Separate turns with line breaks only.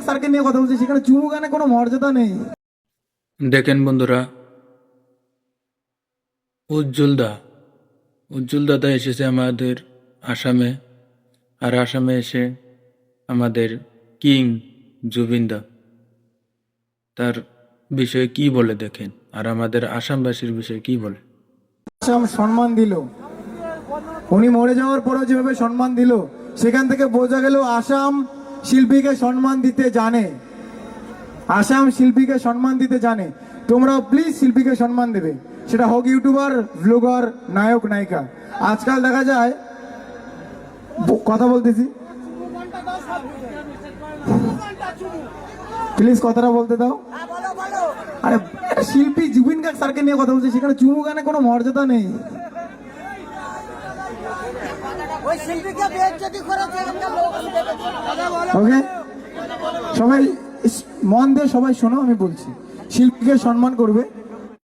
গার্গ স্যারকে নিয়ে কথা বলছি, সেখানে চুমু গানে কোনো মর্যাদা নেই।
দেখেন বন্ধুরা, উজ্জ্বল দাদা এসেছে আমাদের আসামে, আর আসামে এসে আমাদের কিং জুবিনদা তার বিষয়ে কি বলে দেখেন, আর আমাদের আসামবাসীর বিষয়ে কি বলে।
আসাম সম্মান দিল, উনি মরে যাওয়ার পরেও যেভাবে সম্মান দিল, সেখান থেকে বোঝা গেল আসাম শিল্পীকে সম্মান দিতে জানে, আসাম শিল্পীকে সম্মান দিতে জানে। তোমরাও প্লিজ শিল্পীকে সম্মান দেবে, সেটা হোক ইউটিউবার, ব্লগার, নায়ক, নায়িকা। আজকাল দেখা যায়, কথা বলতেছি, প্লিজ কথাটা বলতে দাও। আরে একটা শিল্পী জুবিন গার্গ স্যারকে নিয়ে কথা বলছি, সেখানে চুমু গানে কোনো মর্যাদা নেই। ওকে, সবাই মন দিয়ে সবাই শোনো, আমি বলছি, শিল্পীকে সম্মান করবে।